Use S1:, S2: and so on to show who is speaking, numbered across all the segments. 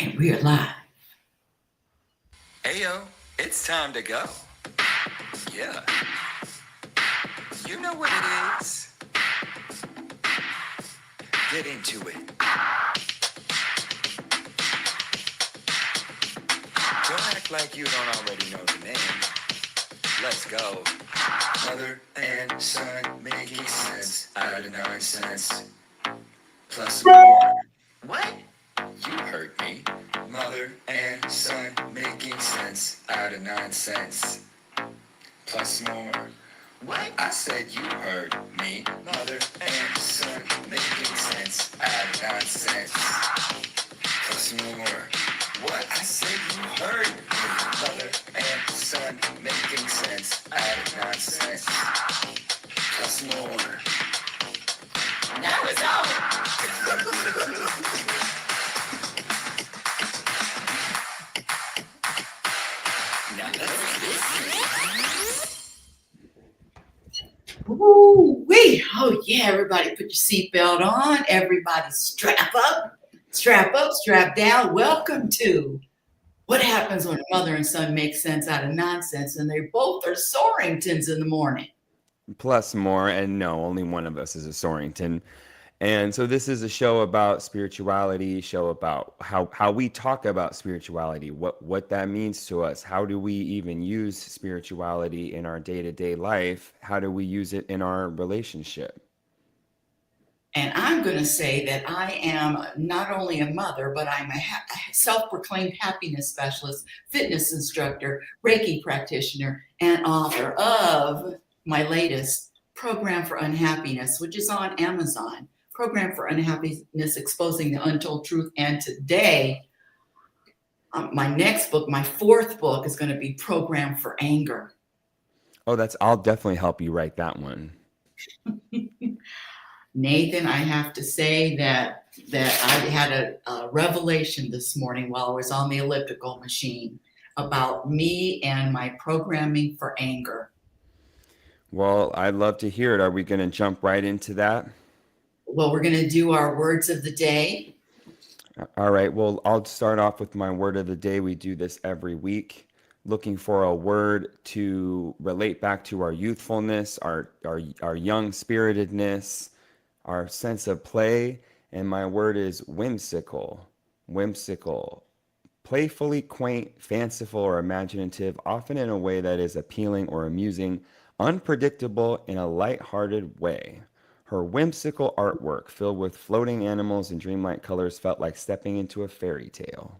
S1: And we're live.
S2: Ayo, it's time to go. Yeah. You know what it is. Get into it. Don't act like you don't already know the name. Let's go. Mother and son making sense out of nonsense. Plus more. What? You heard me. Mother and son making sense out of nonsense. Plus more. What? I said you heard me. Mother and son making sense out of nonsense. Plus more. What? I said you heard me. Mother and son making sense out of nonsense. Plus more. Now it's over. Now
S1: Ooh, wee. Oh, yeah, everybody put your seatbelt on. Everybody strap up, strap down. Welcome to What Happens When a Mother and Son Make Sense Out of Nonsense, and they both are Soaringtons in the morning.
S3: Plus more, and no, only one of us is a Soarington. And so this is a show about spirituality, show about how we talk about spirituality, what that means to us. How do we even use spirituality in our day-to-day life? How do we use it in our relationship?
S1: And I'm going to say that I am not only a mother, but I'm a self-proclaimed happiness specialist, fitness instructor, Reiki practitioner, and author of my latest Program for Unhappiness, which is on Amazon. Program for Unhappiness, Exposing the Untold Truth. And today, my next book, my fourth book, is going to be Program for Anger.
S3: Oh, I'll definitely help you write that one.
S1: Nathan, I have to say that I had a revelation this morning while I was on the elliptical machine about me and my programming for anger.
S3: Well, I'd love to hear it. Are we going to jump right into that?
S1: Well, we're going to do our words of the day.
S3: All right. Well, I'll start off with my word of the day. We do this every week, looking for a word to relate back to our youthfulness, our young spiritedness, our sense of play. And my word is whimsical. Whimsical. Playfully quaint, fanciful, or imaginative, often in a way that is appealing or amusing, unpredictable in a light-hearted way. Her whimsical artwork, filled with floating animals and dreamlike colors, felt like stepping into a fairy tale.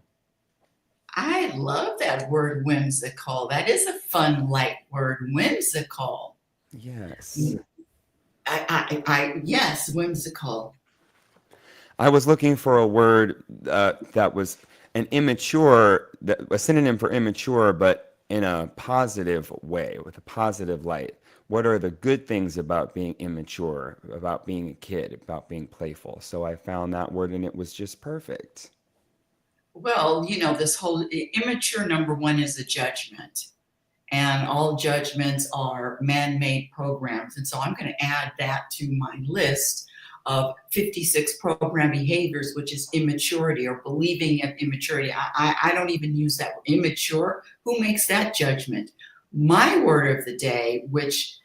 S1: I love that word whimsical. That is a fun, light word, whimsical.
S3: Yes.
S1: Yes, whimsical.
S3: I was looking for a word that was a synonym for immature, but in a positive way, with a positive light. What are the good things about being immature, about being a kid, about being playful? So I found that word and it was just perfect.
S1: Well, this whole immature, number one, is a judgment. And all judgments are man-made programs. And so I'm going to add that to my list of 56 program behaviors, which is immaturity or believing in immaturity. I don't even use that word, immature. Who makes that judgment? My word of the day, which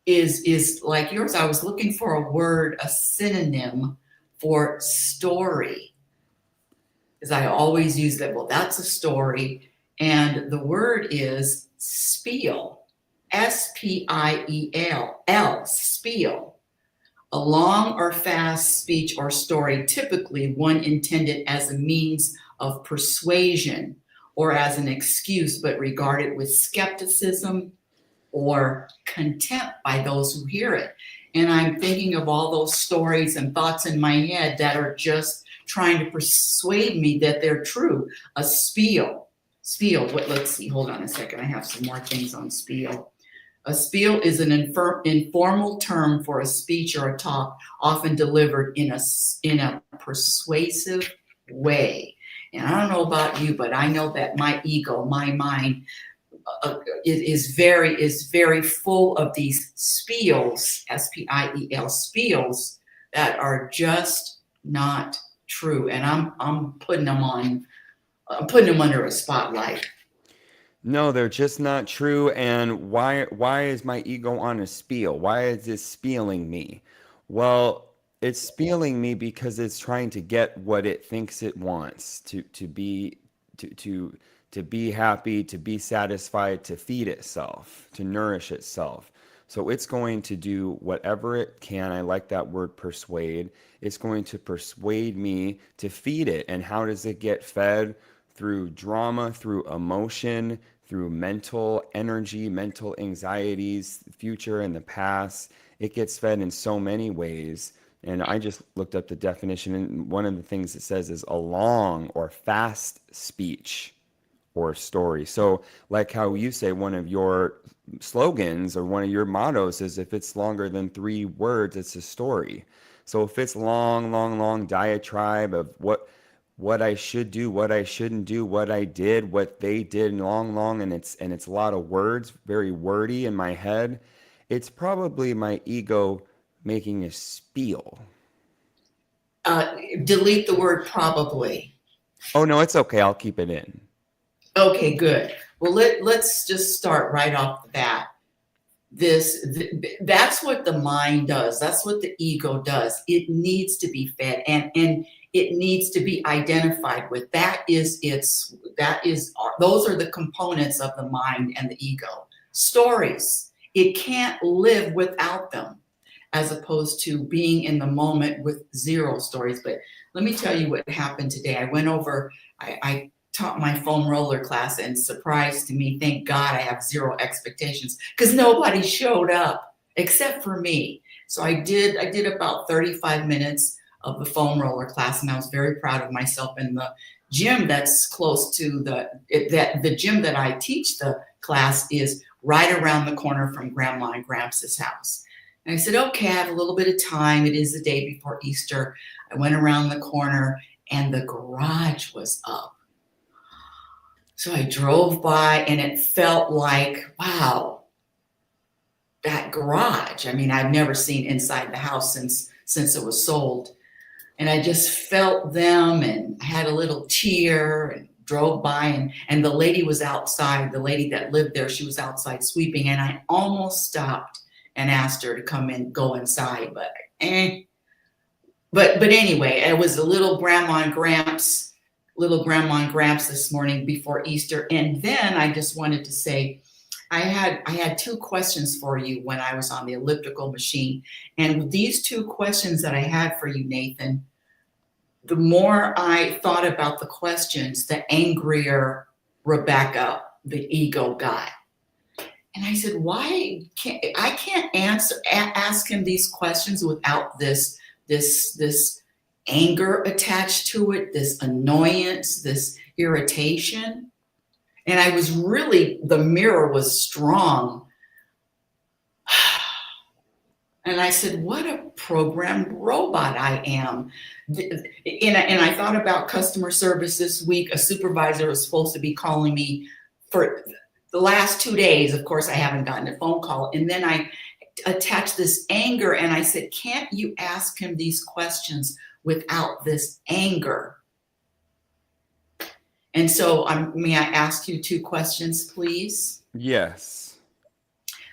S1: is like yours, I was looking for a word, a synonym for story, because I always use that. Well, that's a story. And the word is spiel, Spiel, spiel. A long or fast speech or story, typically one intended as a means of persuasion or as an excuse, but regarded with skepticism or contempt by those who hear it. And I'm thinking of all those stories and thoughts in my head that are just trying to persuade me that they're true. A spiel. Let's see, hold on a second. I have some more things on spiel. A spiel is an informal term for a speech or a talk, often delivered in a persuasive way. And I don't know about you, but I know that my ego, my mind, is very full of these spiels, Spiel, spiels that are just not true, and I'm putting them on, I'm putting them under a spotlight.
S3: No, they're just not true. And why is my ego on a spiel? Why is this spieling me? Well, it's spieling me because it's trying to get what it thinks it wants to be to to to be happy, to be satisfied, to feed itself, to nourish itself. So it's going to do whatever it can. I like that word persuade. It's going to persuade me to feed it. And how does it get fed? Through drama, through emotion, through mental energy, mental anxieties, the future and the past. It gets fed in so many ways. And I just looked up the definition, and one of the things it says is a long or fast speech or story. So, like how you say one of your slogans or one of your mottos is if it's longer than 3 words, it's a story. So if it's long, long, long diatribe of what I should do, what I shouldn't do, what I did, what they did, long, long, and it's a lot of words, very wordy in my head, it's probably my ego making a spiel.
S1: Delete the word probably.
S3: Oh no, it's okay. I'll keep it in.
S1: Okay, good. Well, let's just start right off the bat. That's what the mind does. That's what the ego does. It needs to be fed, and it needs to be identified with. Those are the components of the mind and the ego. Stories. It can't live without them, as opposed to being in the moment with zero stories. But let me tell you what happened today. I went over, I taught my foam roller class, and surprise to me, thank God I have zero expectations because nobody showed up except for me. So I did about 35 minutes of the foam roller class, and I was very proud of myself. In the gym that's close to the gym that I teach the class is right around the corner from Grandma and Gramps' house. And I said, okay, I have a little bit of time. It is the day before Easter. I went around the corner and the garage was up. So I drove by and it felt like, wow, that garage. I mean, I've never seen inside the house since it was sold. And I just felt them and I had a little tear and drove by and the lady was outside. The lady that lived there, she was outside sweeping, and I almost stopped and asked her to come in, go inside, but But anyway, it was a little grandma and Gramps this morning before Easter. And then I just wanted to say, I had 2 questions for you when I was on the elliptical machine. And these 2 questions that I had for you, Nathan, the more I thought about the questions, the angrier Rebecca, the ego, got. And I said, why can't I ask him these questions without this anger attached to it, this annoyance, this irritation? And I was really, the mirror was strong. And I said, what a programmed robot I am. And I thought about customer service this week. A supervisor was supposed to be calling me for the last 2 days. Of course, I haven't gotten a phone call. And then I attached this anger and I said, can't you ask him these questions without this anger? And so may I ask you 2 questions, please?
S3: Yes.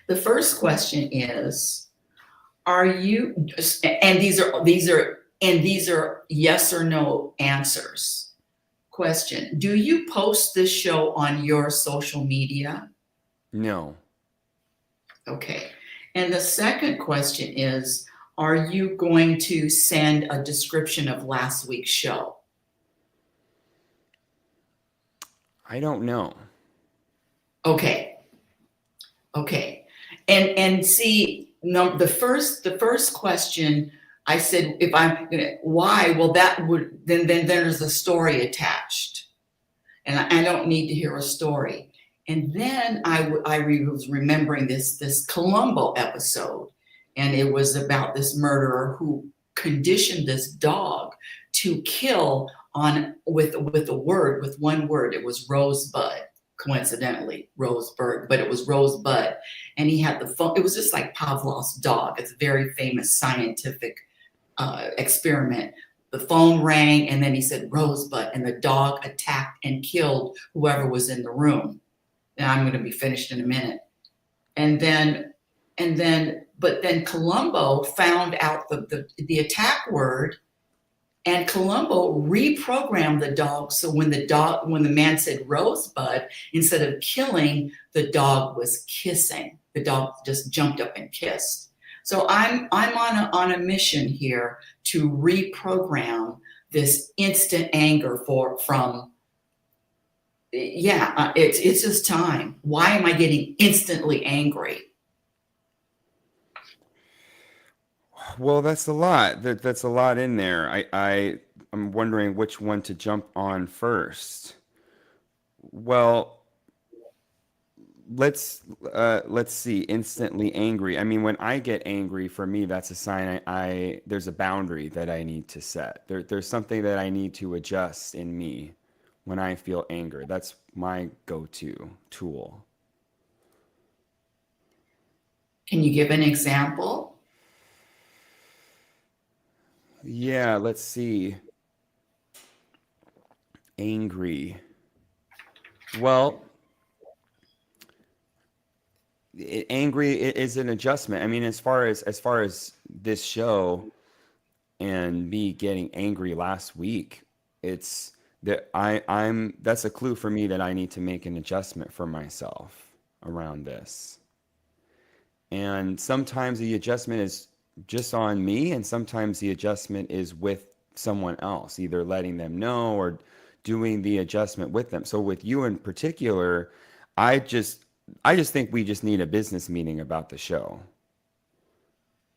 S1: The first question is, are you, and these are yes or no answers. Question, do you post this show on your social media?
S3: No.
S1: Okay. And the second question is, are you going to send a description of last week's show?
S3: I don't know.
S1: Okay. And see, no, the first question I said, if I'm gonna, why? Well, that would, then there's a story attached. And I don't need to hear a story. And then I was remembering this Columbo episode, and it was about this murderer who conditioned this dog to kill with one word. It was Rosebud, coincidentally, Rosebud, but it was Rosebud. And he had the phone. It was just like Pavlov's dog. It's a very famous scientific experiment. the phone rang, and then he said Rosebud, and the dog attacked and killed whoever was in the room. And I'm going to be finished in a minute. And then, but then Columbo found out the attack word, and Columbo reprogrammed the dog. So when the man said Rosebud, instead of killing, the dog was kissing. The dog just jumped up and kissed. So I'm on a mission here to reprogram this instant anger from it's just time. Why am I getting instantly angry?
S3: Well, that's a lot. That's a lot in there. I'm wondering which one to jump on first. Well, let's see. Instantly angry. I mean, when I get angry, for me, that's a sign I there's a boundary that I need to set. There's something that I need to adjust in me when I feel anger. That's my go-to tool.
S1: Can you give an example?
S3: Yeah, let's see. Angry. Well, angry is an adjustment. I mean, as far as this show and me getting angry last week, it's that I'm that's a clue for me that I need to make an adjustment for myself around this. And sometimes the adjustment is just on me, and sometimes the adjustment is with someone else, either letting them know or doing the adjustment with them. So with you in particular, I just I just think we just need a business meeting about the show.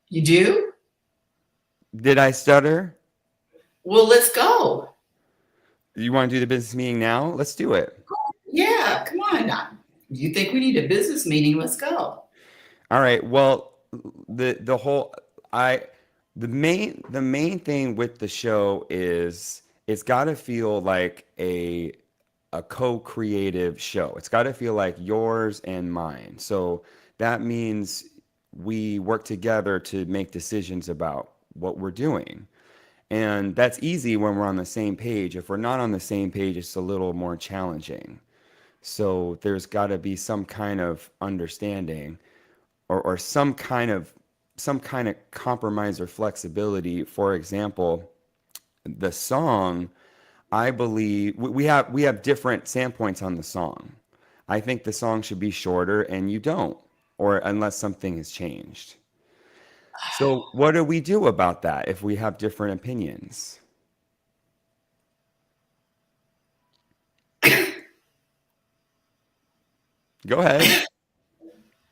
S1: You do?
S3: Did I stutter?
S1: Well, let's go.
S3: You want to do the business meeting now? Let's do it.
S1: Yeah, come on now. You think we need a business meeting? Let's go.
S3: All right. Well, the whole I the main thing with the show is it's got to feel like a co-creative show. It's got to feel like yours and mine. So that means we work together to make decisions about what we're doing. And that's easy when we're on the same page. If we're not on the same page, it's a little more challenging. So there's got to be some kind of understanding or some kind of compromise or flexibility. For example, the song, I believe we have different standpoints on the song. I think the song should be shorter and you don't, or unless something has changed. So what do we do about that if we have different opinions? Go ahead.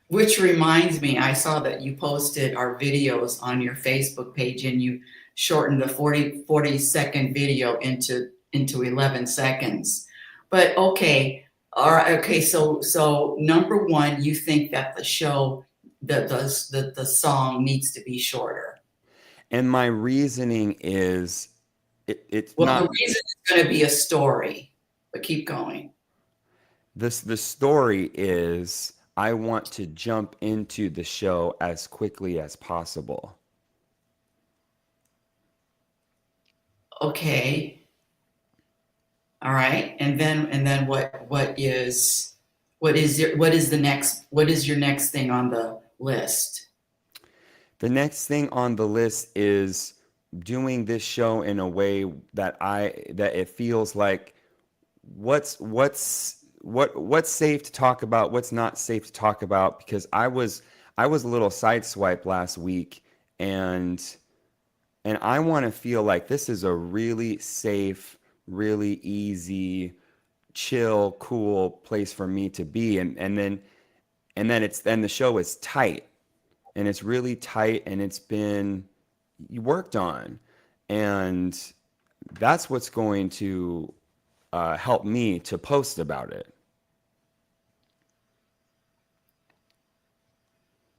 S1: Which reminds me, I saw that you posted our videos on your Facebook page, and you shortened the 40-second video into 11 seconds. But okay, all right, okay, so number one, you think that the song needs to be shorter.
S3: And my reasoning is it's
S1: Well, the
S3: not
S1: reason is going to be a story, but keep going.
S3: the story is I want to jump into the show as quickly as possible.
S1: Okay, all right, and then what is your next thing on the list?
S3: The next thing on the list is doing this show in a way that it feels like what's safe to talk about, what's not safe to talk about, because I was a little sideswiped last week, and I want to feel like this is a really safe, really easy, chill, cool place for me to be, and then the show is tight, and it's really tight, and it's been worked on, and that's what's going to help me to post about it.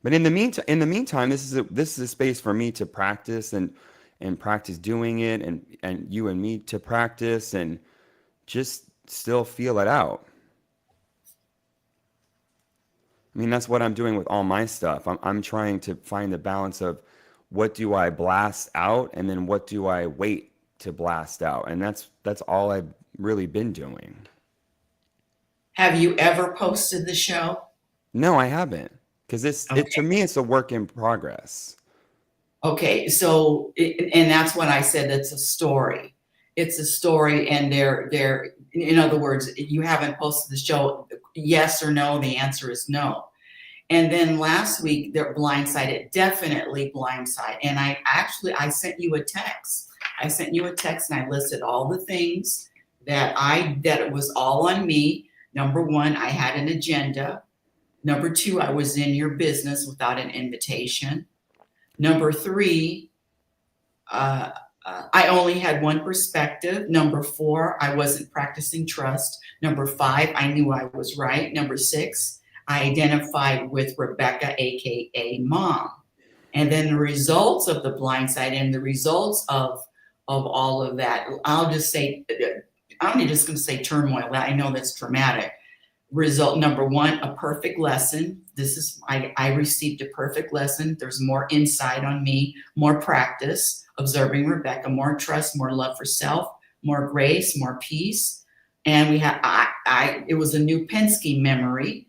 S3: But in the meantime, this is a space for me to practice and practice doing it, and you and me to practice and just still feel it out. I mean, that's what I'm doing with all my stuff. I'm trying to find the balance of what do I blast out, and then what do I wait to blast out, and that's all I've really been doing.
S1: Have you ever posted the show?
S3: No, I haven't, because it to
S1: Okay.
S3: me it's a work in progress.
S1: Okay, so and that's what I said. It's a story. It's a story, and they're. In other words, you haven't posted the show. Yes or no? The answer is no. And then last week, they're blindsided, definitely blindside. And I sent you a text. I sent you a text, and I listed all the things that it was all on me. Number one, I had an agenda. Number two, I was in your business without an invitation. Number three, uh, I only had one perspective. Number four, I wasn't practicing trust. Number five, I knew I was right. Number six, I identified with Rebecca, AKA mom. And then the results of the blind side and the results of all of that, I'll just say, I'm just going to say turmoil. I know that's dramatic. Result number one, a perfect lesson. I received a perfect lesson. There's more insight on me, more practice, observing Rebecca, more trust, more love for self, more grace, more peace. And it was a new Penske memory,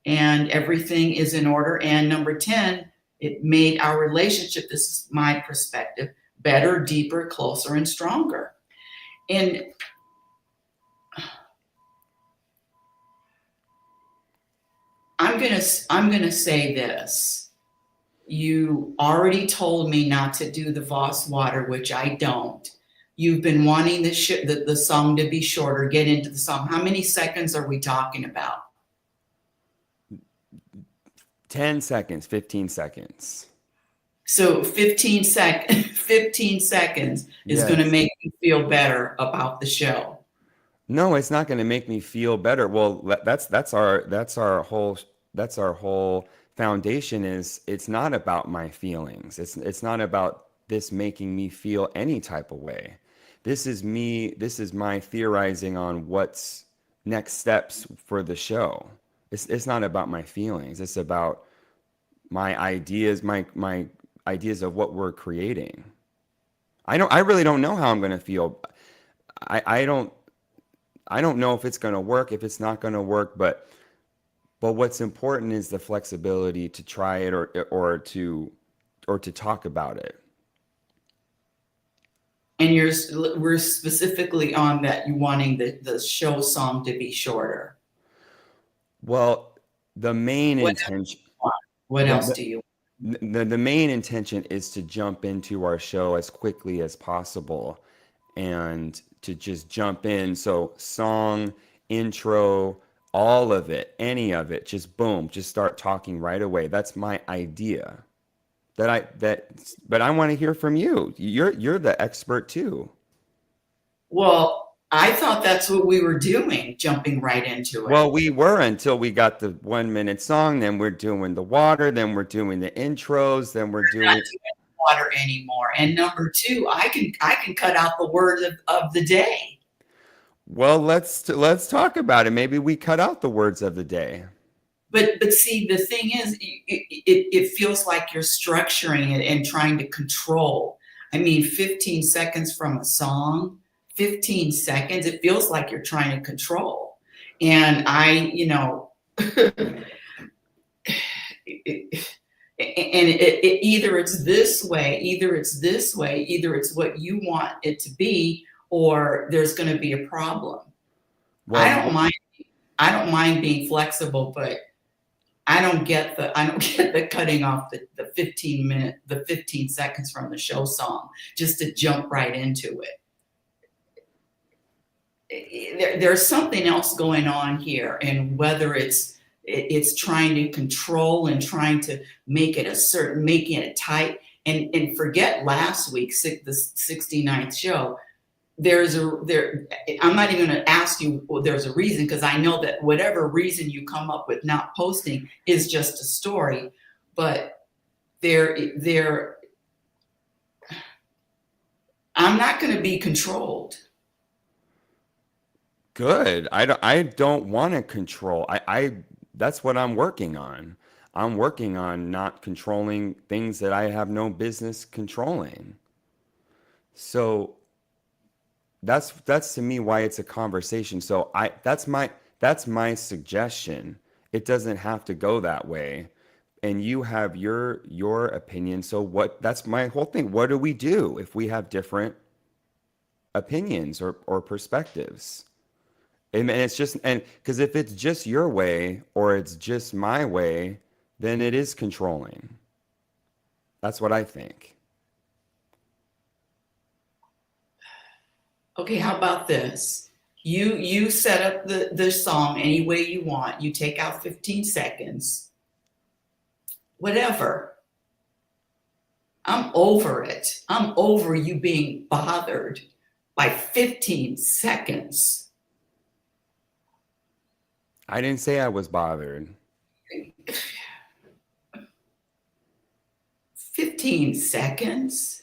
S1: and everything is in order. And number 10, it made our relationship, this is my perspective, better, deeper, closer, and stronger. And I'm gonna say this. You already told me not to do the Voss water, which I don't. You've been wanting the song to be shorter. Get into the song. How many seconds are we talking about?
S3: 10 seconds, 15 seconds.
S1: So 15 seconds is going to
S3: Yes.
S1: make you feel better about the show.
S3: No, it's not going to make me feel better. Well, that's our whole foundation is it's not about my feelings. It's not about this making me feel any type of way. This is my theorizing on what's next steps for the show. It's not about my feelings. It's about my ideas of what we're creating. I really don't know how I'm going to feel. I don't know if it's going to work, if it's not going to work, but what's important is the flexibility to try it or to talk about it.
S1: And we're specifically on that, you wanting the show song to be shorter.
S3: Well, the main
S1: What
S3: intention
S1: what else
S3: the,
S1: do you?
S3: the main intention is to jump into our show as quickly as possible and to just jump in. So song, intro, all of it, any of it, just boom, just start talking right away. That's my idea. But I want to hear from you. You're the expert too.
S1: Well, I thought that's what we were doing, jumping right into it.
S3: Well, we were until we got the 1 minute song, then we're doing the water, then we're doing the intros, then we're
S1: Not
S3: doing
S1: doing water anymore. And number two, I can cut out the word of the day.
S3: well, let's talk about it. Maybe we cut out the words of the day.
S1: But see, the thing is, it feels like you're structuring it and trying to control. I mean, 15 seconds from a song, 15 seconds, it feels like you're trying to control. And either it's this way, either it's what you want it to be, or there's going to be a problem. I
S3: Well,
S1: don't mind. I don't mind being flexible, but I don't get the cutting off the 15 seconds from the show song just to jump right into it. There's something else going on here, and whether it's trying to control and trying to make it making it tight, and forget last week, the 69th show. I'm not even going to ask you, well, there's a reason, because I know that whatever reason you come up with not posting is just a story, but I'm not going to be controlled.
S3: good. I don't want to control. That's what I'm working on. I'm working on not controlling things that I have no business controlling. So that's to me why it's a conversation. So that's my suggestion. It doesn't have to go that way. And you have your opinion. So what that's my whole thing. What do we do if we have different opinions or perspectives? And it's just, and because if it's just your way or it's just my way, then it is controlling. That's what I think.
S1: Okay, how about this? You set up the song any way you want. You take out 15 seconds. Whatever. I'm over it. I'm over you being bothered by 15 seconds.
S3: I didn't say I was bothered.
S1: 15 seconds?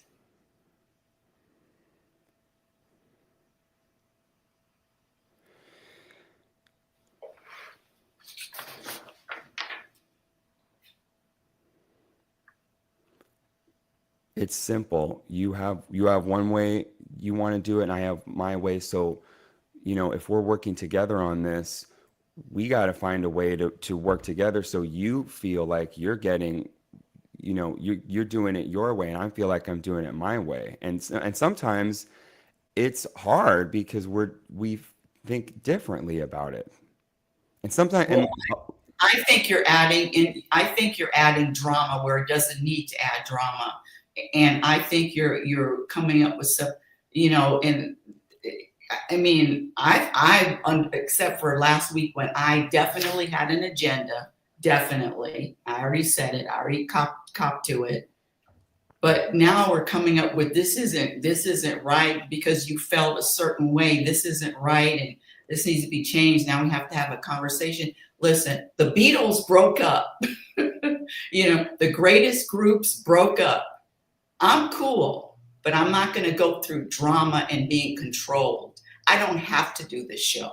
S3: It's simple. You have one way you want to do it, and I have my way. So, if we're working together on this, we got to find a way to work together so you feel like you're getting, you're doing it your way, and I feel like I'm doing it my way. And sometimes it's hard because we think differently about it. And sometimes
S1: Well,
S3: and
S1: I think you're adding drama where it doesn't need to add drama. And I think you're coming up with some, and I mean, except for last week when I definitely had an agenda, definitely. I already said it. I already copped to it. But now we're coming up with this isn't right because you felt a certain way. This isn't right, and this needs to be changed. Now we have to have a conversation. Listen, the Beatles broke up. The greatest groups broke up. I'm cool, but I'm not going to go through drama and being controlled. I don't have to do this show,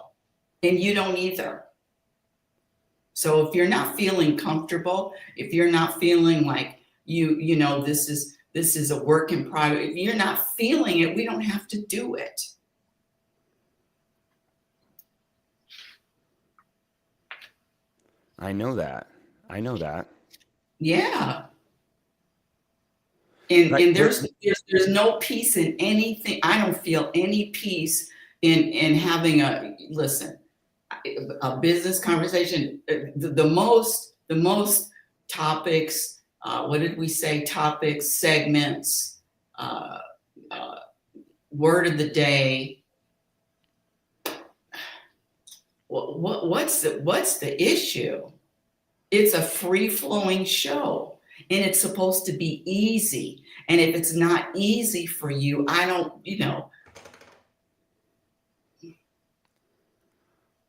S1: and you don't either. So if you're not feeling comfortable, if you're not feeling like this is a work in progress, if you're not feeling it, we don't have to do it.
S3: I know that. I know that.
S1: Yeah. And there's no peace in anything. I don't feel any peace in having a business conversation. The most topics, what did we say? Topics, segments, uh, uh, word of the day. What's the issue? It's a free flowing show, and it's supposed to be easy. And if it's not easy for you, I don't.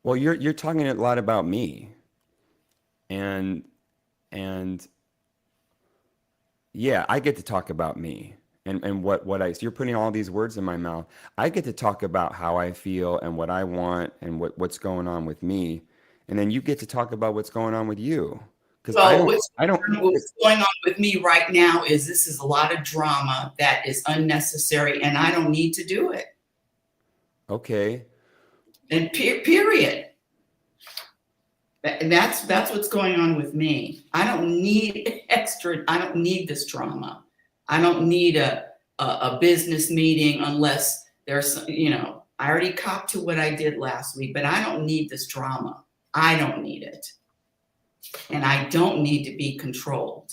S3: Well, you're talking a lot about me, and and yeah, I get to talk about me and you're putting all these words in my mouth. I get to talk about how I feel and what I want and what's going on with me, and then you get to talk about what's going on with you. Because
S1: So
S3: I don't.
S1: what's going on with me right now is this is a lot of drama that is unnecessary, and I don't need to do it.
S3: Okay.
S1: And period. And that's what's going on with me. I don't need extra. I don't need this drama. I don't need a business meeting unless there's, I already copped to what I did last week, but I don't need this drama. I don't need it. And I don't need to be controlled.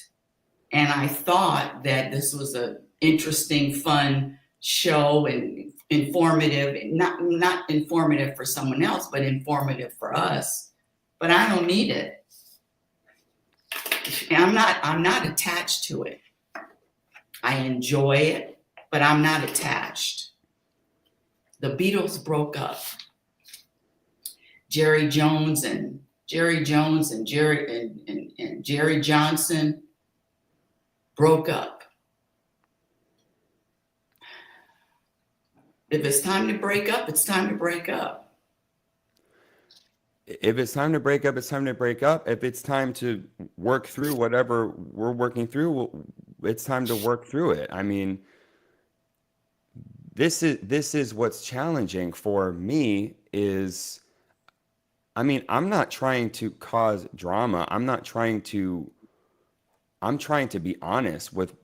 S1: And I thought that this was a interesting, fun show and informative, not informative for someone else, but informative for us. But I don't need it. And I'm not attached to it. I enjoy it, but I'm not attached. The Beatles broke up. Jerry Jones and Jerry Johnson broke up. If it's time to break up, it's time to break up.
S3: If it's time to break up, it's time to break up. If it's time to work through whatever we're working through, it's time to work through it. I mean, this is what's challenging for me is, I mean, I'm not trying to cause drama. I'm trying to be honest with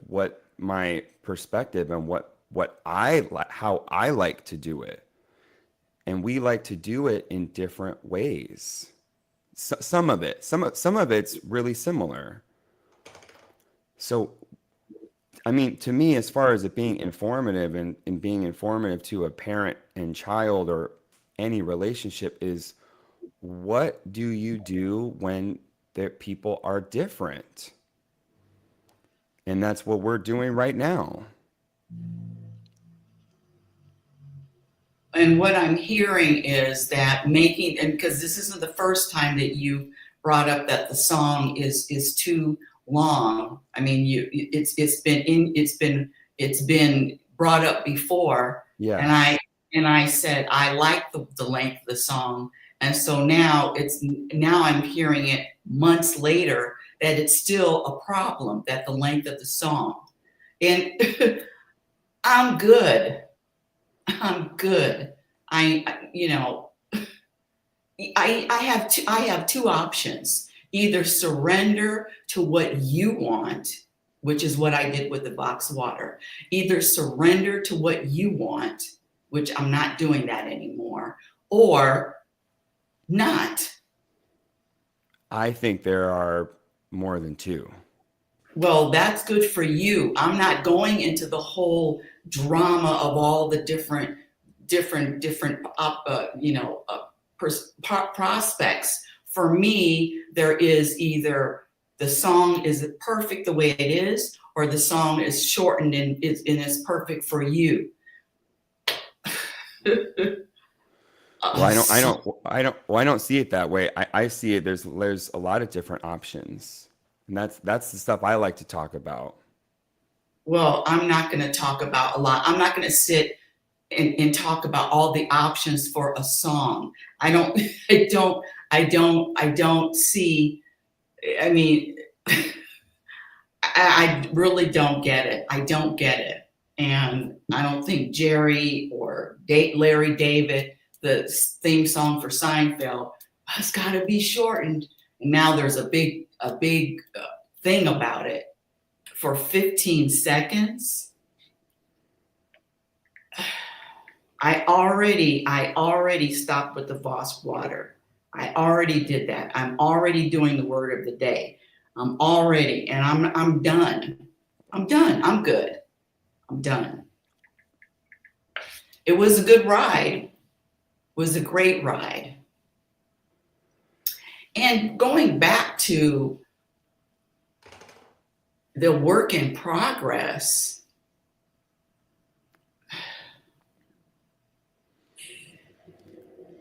S3: what my perspective and what how I like to do it. And we like to do it in different ways. Some of it, some of it's really similar. So, I mean, to me, as far as it being informative and being informative to a parent and child or any relationship is, what do you do when people are different? And that's what we're doing right now.
S1: And what I'm hearing is that making, and because this isn't the first time that you brought up that the song is too long. I mean, it's been brought up before, and
S3: Yes.
S1: I said I like the length of the song, and so now I'm hearing it months later that it's still a problem, that the length of the song, and I'm good. I'm good. You know, I have two options. Either surrender to what you want, which is what I did with the box water. Either surrender to what you want, which I'm not doing that anymore, or not.
S3: I think there are more than two.
S1: Well, that's good for you. I'm not going into the whole drama of all the different prospects. For me, there is either the song is perfect the way it is, or the song is shortened and is perfect for you.
S3: Well, well, I don't see it that way. I see it. There's a lot of different options, and that's the stuff I like to talk about.
S1: Well, I'm not going to talk about a lot. I'm not going to sit and talk about all the options for a song. I don't, I don't see. I mean, I really don't get it. I don't get it, and I don't think Jerry or Larry David, the theme song for Seinfeld, has got to be shortened. And now there's a big thing about it for 15 seconds. I already stopped with the Voss water. I already did that. I'm already doing the word of the day. I'm done. I'm done. I'm good. I'm done. It was a good ride. It was a great ride. And going back to the work in progress,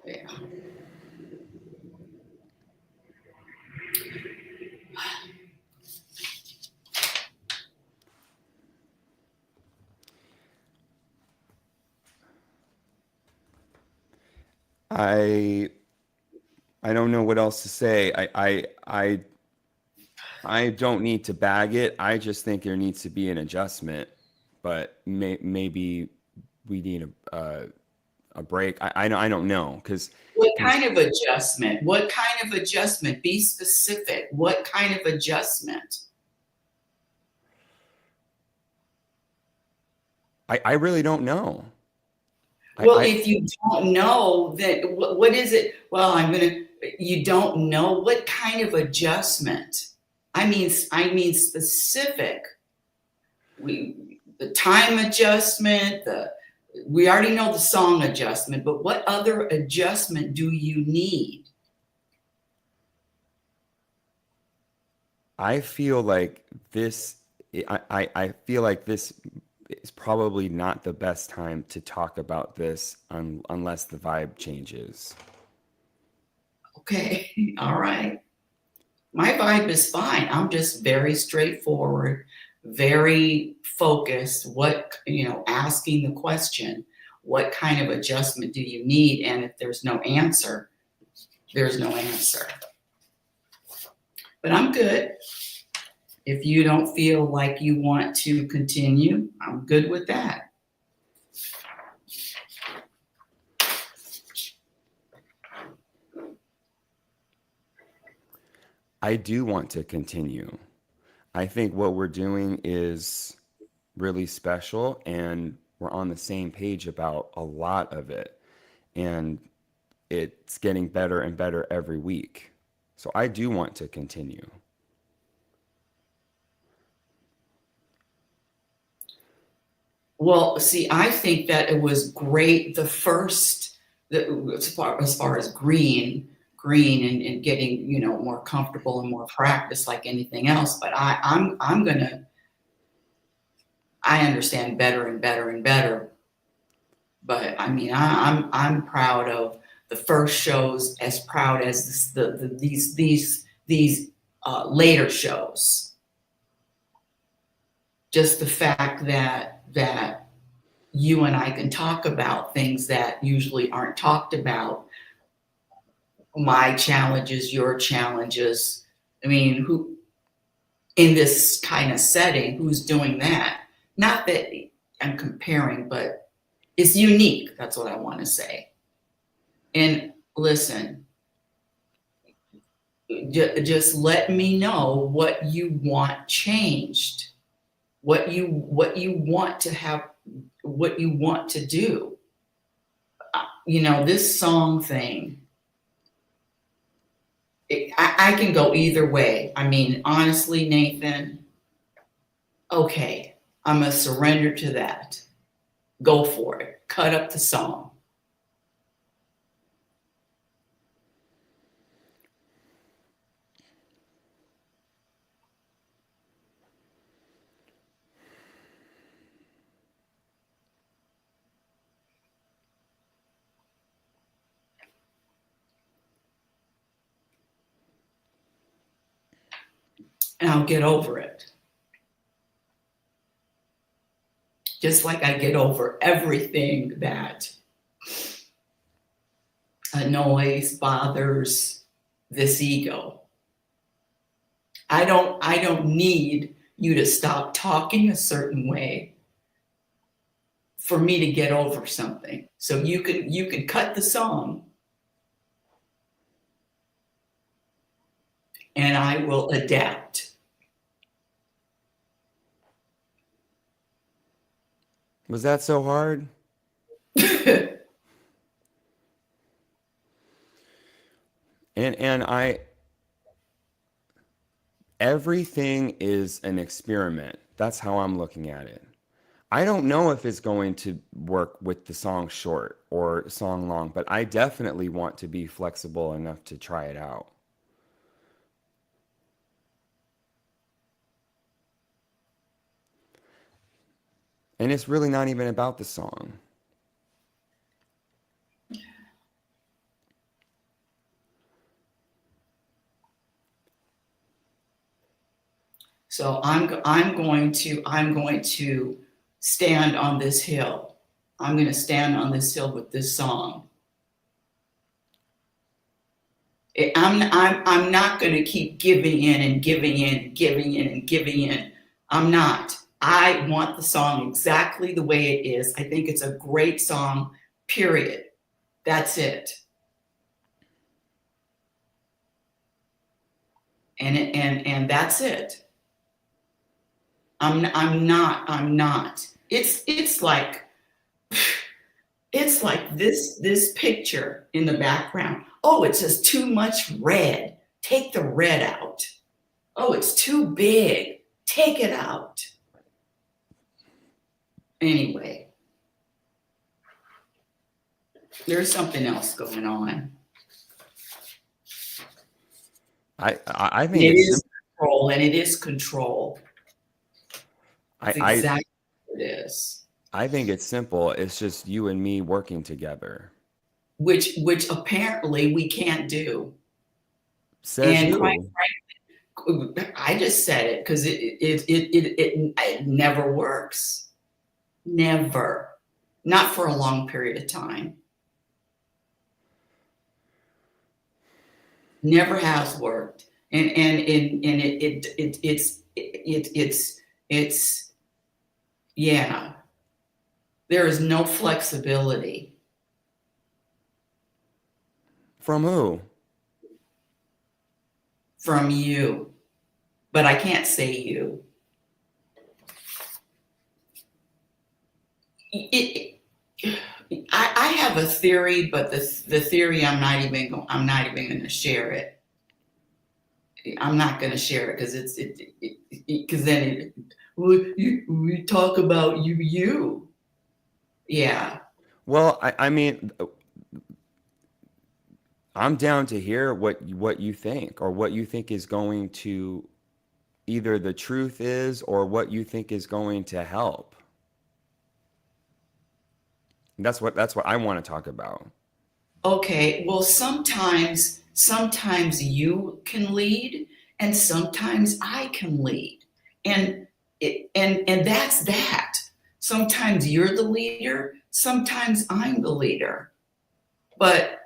S1: yeah.
S3: I I don't know what else to say. I don't need to bag it. I just think there needs to be an adjustment, but maybe we need a break. I don't know because
S1: What kind of adjustment? What kind of adjustment? Be specific. What kind of adjustment?
S3: I really don't know.
S1: Well,
S3: I
S1: if you don't know, then what is it? Well, you don't know what kind of adjustment. I mean specific. The time adjustment, we already know the song adjustment, but what other adjustment do you need?
S3: I feel like this. I feel like this is probably not the best time to talk about this unless the vibe changes.
S1: Okay, all right. My vibe is fine. I'm just very straightforward, very focused. Asking the question, what kind of adjustment do you need? And if there's no answer, there's no answer. But I'm good. If you don't feel like you want to continue, I'm good with that.
S3: I do want to continue. I think what we're doing is really special, and we're on the same page about a lot of it. And it's getting better and better every week. So I do want to continue.
S1: Well, see, I think that it was great the first, as far as green and getting, more comfortable and more practice like anything else. But I understand better and better and better. But I mean, I'm proud of the first shows, as proud as these later shows. Just the fact that you and I can talk about things that usually aren't talked about. My challenges, your challenges. I mean, who in this kind of setting, who's doing that? Not that I'm comparing, but it's unique. That's what I want to say. And listen, just let me know what you want changed, what you want to have, what you want to do. This song thing, I can go either way. I mean, honestly, Nathan, okay, I'm going to surrender to that. Go for it. Cut up the song. And I'll get over it. Just like I get over everything that annoys, bothers this ego. I don't need you to stop talking a certain way for me to get over something. So you can cut the song and I will adapt.
S3: Was that so hard? And everything is an experiment. That's how I'm looking at it. I don't know if it's going to work with the song short or song long, but I definitely want to be flexible enough to try it out. And it's really not even about the song.
S1: So I'm going to stand on this hill. I'm going to stand on this hill with this song. I'm not going to keep giving in and giving in and giving in and giving in. I'm not. I want the song exactly the way it is. I think it's a great song, period. That's it. And that's it. I'm not. It's like this picture in the background. Oh, it says too much red. Take the red out. Oh, it's too big. Take it out. Anyway, there's something else going on.
S3: I think
S1: It
S3: it's
S1: is control, and it is control. That's exactly what it is.
S3: I think it's simple. It's just you and me working together.
S1: Which apparently we can't do.
S3: Says
S1: And quite
S3: who?
S1: frankly, I just said it because it never works. Never. Not for a long period of time. Never has worked. And it's yeah. There is no flexibility.
S3: From who?
S1: from you, but I can't say you. It, I have a theory, but the theory I'm not even going to share it. I'm not going to share it because because then we talk about you. Yeah.
S3: Well, I mean, I'm down to hear what you think, or what you think is going to, either the truth is, or what you think is going to help. That's what I want to talk about.
S1: Okay. Well, sometimes you can lead, and sometimes I can lead, and and that's that. Sometimes you're the leader. Sometimes I'm the leader. But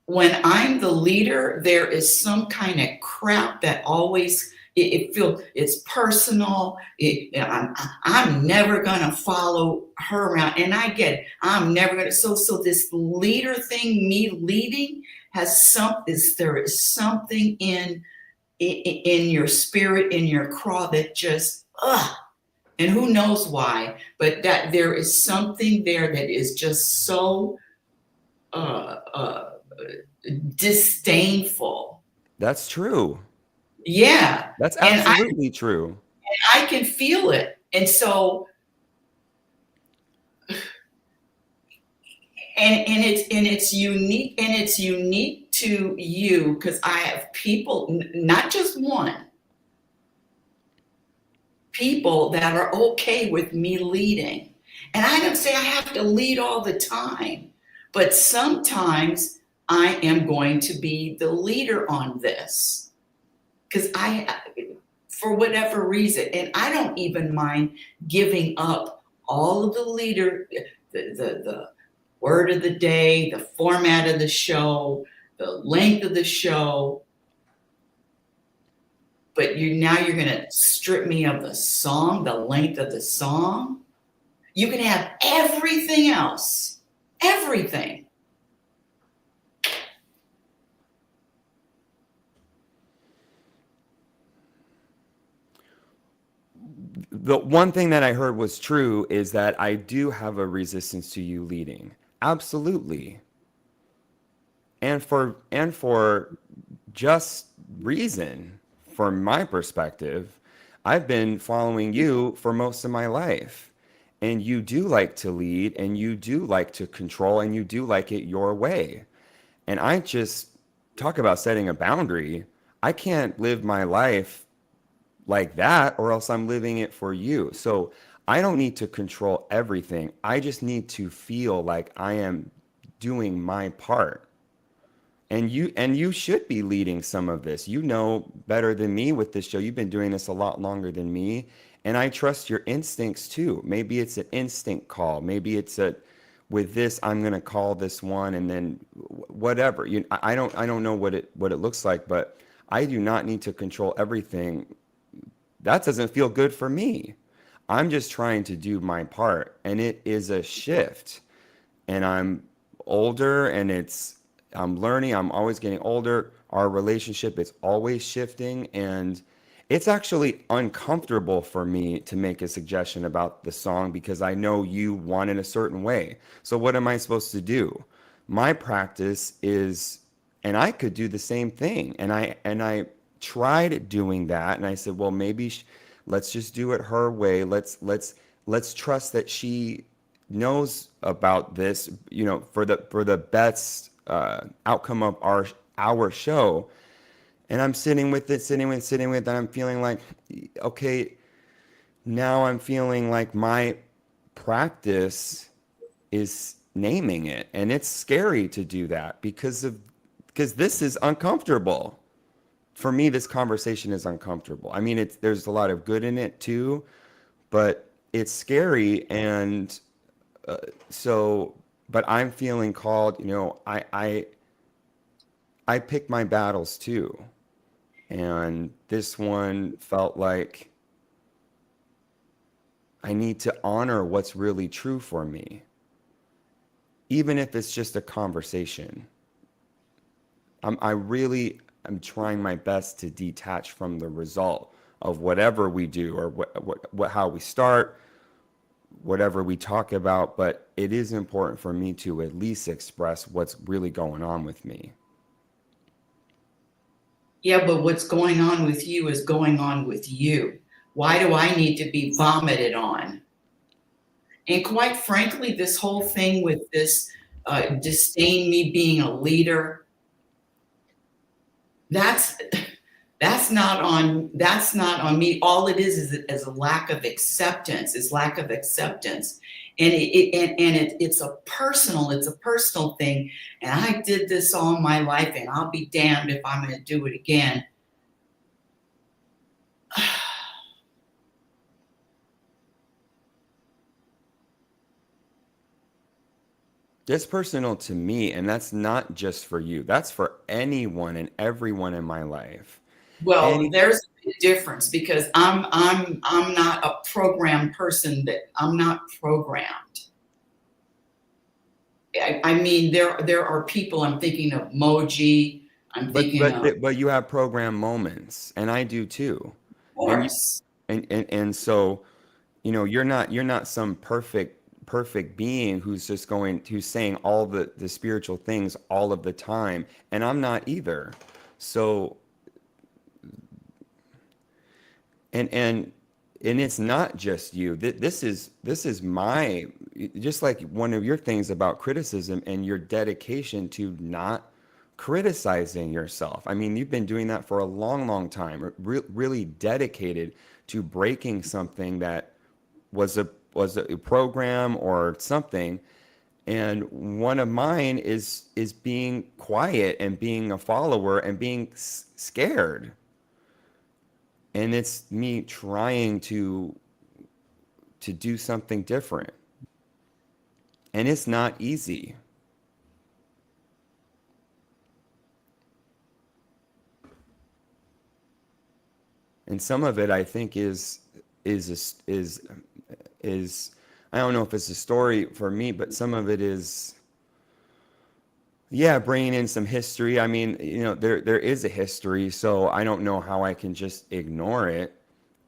S1: when I'm the leader, there is some kind of crap that always it feels it's personal. I'm never gonna follow her around, and I get it. I'm never gonna. So this leader thing, me leading, has some. Is there is something in your spirit, in your craw that just and who knows why, but that there is something there that is just so uh, uh, disdainful.
S3: That's true.
S1: Yeah.
S3: That's
S1: And
S3: absolutely true.
S1: I can feel it. And so, and it's unique, and it's unique to you because I have people, not just one, people that are okay with me leading. And I don't say I have to lead all the time, but sometimes I am going to be the leader on this because for whatever reason, and I don't even mind giving up all of the leader, the word of the day, the format of the show, the length of the show. But you're going to strip me of the song, the length of the song. You can have everything else, everything.
S3: The one thing that I heard was true is that I do have a resistance to you leading. Absolutely. And for just reason, from my perspective, I've been following you for most of my life. And you do like to lead, and you do like to control, and you do like it your way. And I just talk about setting a boundary. I can't live my life like that, or else I'm living it for you. So I don't need to control everything. I just need to feel like I am doing my part. And you should be leading some of this. You know better than me with this show. You've been doing this a lot longer than me, and I trust your instincts too. Maybe it's an instinct call. Maybe it's a, with this I'm going to call this one, and then whatever. I don't know what it looks like, but I do not need to control everything. That doesn't feel good for me. I'm just trying to do my part, and it is a shift. And I'm older, and I'm learning. I'm always getting older. Our relationship is always shifting, and it's actually uncomfortable for me to make a suggestion about the song because I know you want it a certain way. So what am I supposed to do? My practice is, and I could do the same thing. And I tried doing that, and I said, well, maybe let's just do it her way. Let's trust that she knows about this, for the best outcome of our show. And I'm sitting with, and I'm feeling like, okay, now I'm feeling like my practice is naming it, and it's scary to do that because this is uncomfortable for me. This conversation is uncomfortable. I mean, there's a lot of good in it too, but it's scary. And so, but I'm feeling called. I pick my battles too, and this one felt like I need to honor what's really true for me, even if it's just a conversation. I really I'm trying my best to detach from the result of whatever we do or what how we start, whatever we talk about, but it is important for me to at least express what's really going on with me.
S1: Yeah, but what's going on with you is going on with you. Why do I need to be vomited on? And quite frankly, this whole thing with this disdain me being a leader, that's that's not on me. All it is a lack of acceptance. It's lack of acceptance, and it's a personal thing. And I did this all my life, and I'll be damned if I'm going to do it again.
S3: It's personal to me, and that's not just for you. That's for anyone and everyone in my life.
S1: Well,
S3: Any,
S1: there's a big difference because I'm not a programmed person. That I'm not programmed. I mean, there are people. I'm thinking of Moji. I'm thinking of
S3: but you have program moments, and I do too. And you,
S1: course.
S3: and so, you know, you're not some perfect being who's saying all the spiritual things all of the time, and I'm not either. So and it's not just you. This is my, just like one of your things about criticism and your dedication to not criticizing yourself. I mean, you've been doing that for a long time, really dedicated to breaking something that was a program or something. And one of mine is being quiet and being a follower and being scared. And it's me trying to do something different. And it's not easy. And some of it I think is I don't know if it's a story for me, but some of it is, yeah, bringing in some history. I mean, you know, there is a history, so I don't know how I can just ignore it.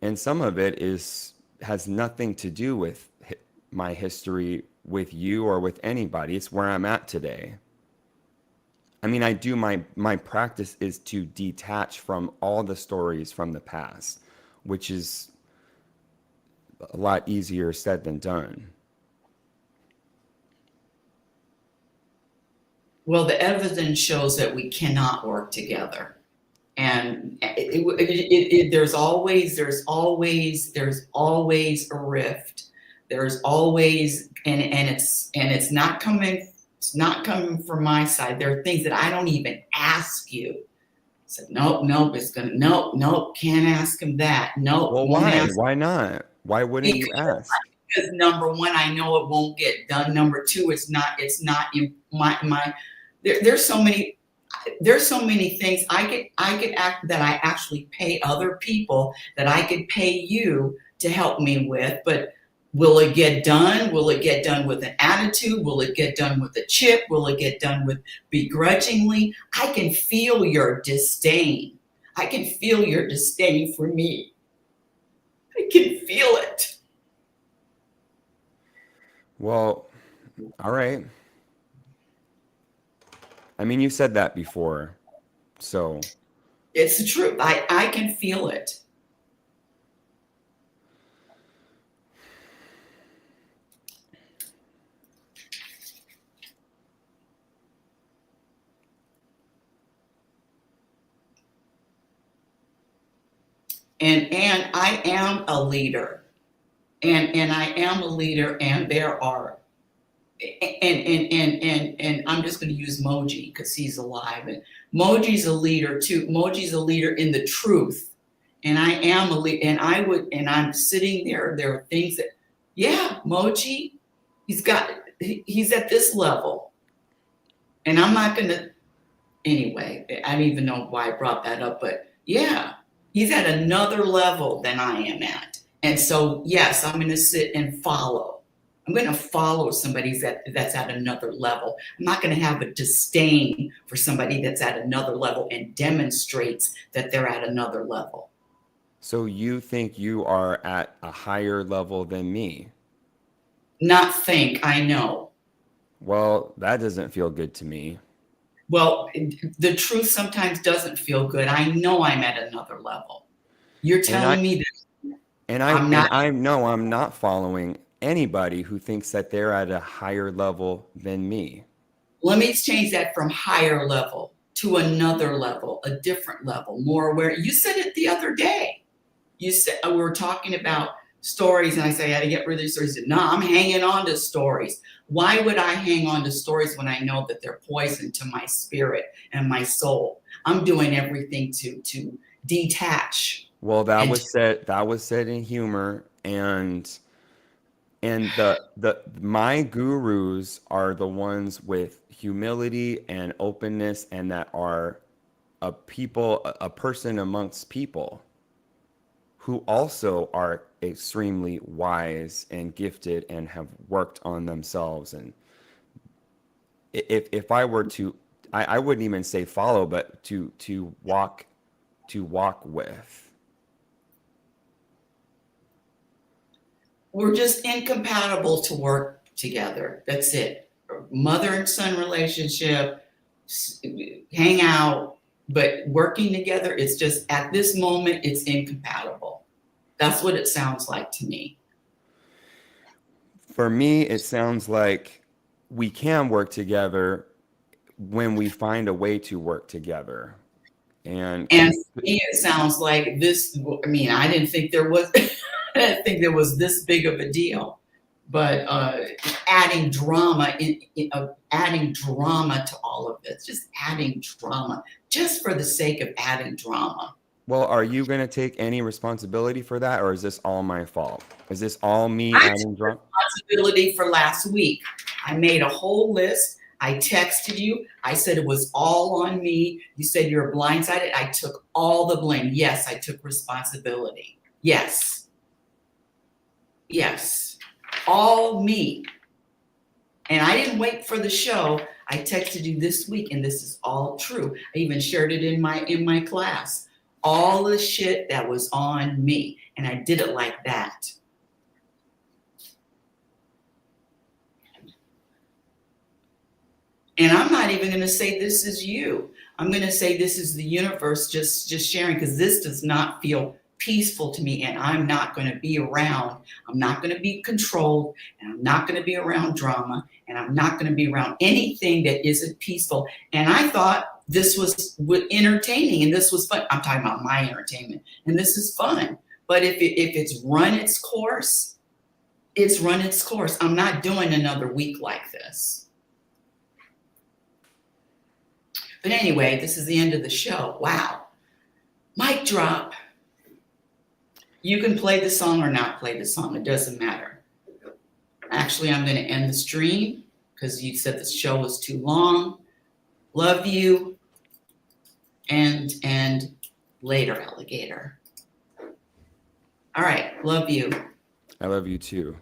S3: And some of it is has nothing to do with my history with you or with anybody. It's where I'm at today. I mean, I do my practice is to detach from all the stories from the past, which is a lot easier said than done.
S1: Well, the evidence shows that we cannot work together. And there's always a rift. There's always, and it's not coming from my side. There are things that I don't even ask you. I said, nope, nope, can't ask him that. Nope,
S3: Well,
S1: won't
S3: why?
S1: ask.
S3: Why not? Why wouldn't you ask?
S1: Because number one, I know it won't get done. Number two, it's not in my there's so many things I could act that I actually pay other people that I could pay you to help me with, but will it get done? Will it get done with an attitude? Will it get done with a chip? Will it get done with begrudgingly? I can feel your disdain. I can feel your disdain for me. I can feel it.
S3: Well, all right. I mean, you said that before, so
S1: It's the truth. I can feel it. And I am a leader. And I am a leader, and there are and I'm just going to use Moji because he's alive. And Moji's a leader too. Moji's a leader in the truth, and I am a leader. And I'm sitting there. There are things that, yeah, Moji, he's at this level, and I'm not going to. Anyway, I don't even know why I brought that up, but yeah, he's at another level than I am at, and so yes, I'm going to sit and follow. I'm going to follow somebody that's at another level. I'm not going to have a disdain for somebody that's at another level and demonstrates that they're at another level.
S3: So you think you are at a higher level than me?
S1: Not think, I know.
S3: Well, that doesn't feel good to me.
S1: Well, the truth sometimes doesn't feel good. I know I'm at another level. You're
S3: And I
S1: telling me that
S3: and I
S1: I'm
S3: and
S1: not.
S3: I know I'm not following anybody who thinks that they're at a higher level than me.
S1: Let me change that from higher level to another level, a different level, more aware. You said it the other day. You said we were talking about stories, and I say I had to get rid of these stories. No, I'm hanging on to stories. Why would I hang on to stories when I know that they're poison to my spirit and my soul? I'm doing everything to detach.
S3: Well, that
S1: And
S3: was said in humor, and the my gurus are the ones with humility and openness, and that are a person amongst people who also are extremely wise and gifted and have worked on themselves. And if I were to, I wouldn't even say follow, but to walk with.
S1: we're just incompatible to work together. That's it. Mother and son relationship, hang out, but working together, it's just at this moment, it's incompatible. That's what it sounds like to me.
S3: For me, it sounds like we can work together when we find a way to work together. And
S1: And for me, it sounds like this. I mean, I didn't think there was, I didn't think there was this big of a deal. But adding drama, adding drama to all of this, just adding drama, just for the sake of adding drama.
S3: well, are you going to take any responsibility for that, or is this all my fault? Is this all me
S1: I
S3: adding drunk?
S1: responsibility for last week. I made a whole list. I texted you. I said it was all on me. You said you're blindsided. I took all the blame. Yes, I took responsibility. Yes. Yes. All me. And I didn't wait for the show. I texted you this week, and this is all true. I even shared it in my class. All the shit that was on me. And I did it like that. And I'm not even going to say this is you. I'm going to say this is the universe just sharing, because this does not feel peaceful to me, and I'm not going to be around. I'm not going to be controlled, and I'm not going to be around drama, and I'm not going to be around anything that isn't peaceful. And I thought this was entertaining, and this was fun. I'm talking about my entertainment, and this is fun. But if it's run its course, it's run its course. I'm not doing another week like this. But anyway, this is the end of the show. Wow. Mic drop. You can play the song or not play the song. It doesn't matter. Actually, I'm going to end the stream because you said the show was too long. Love you. And later, alligator. All right. Love you.
S3: I love you too.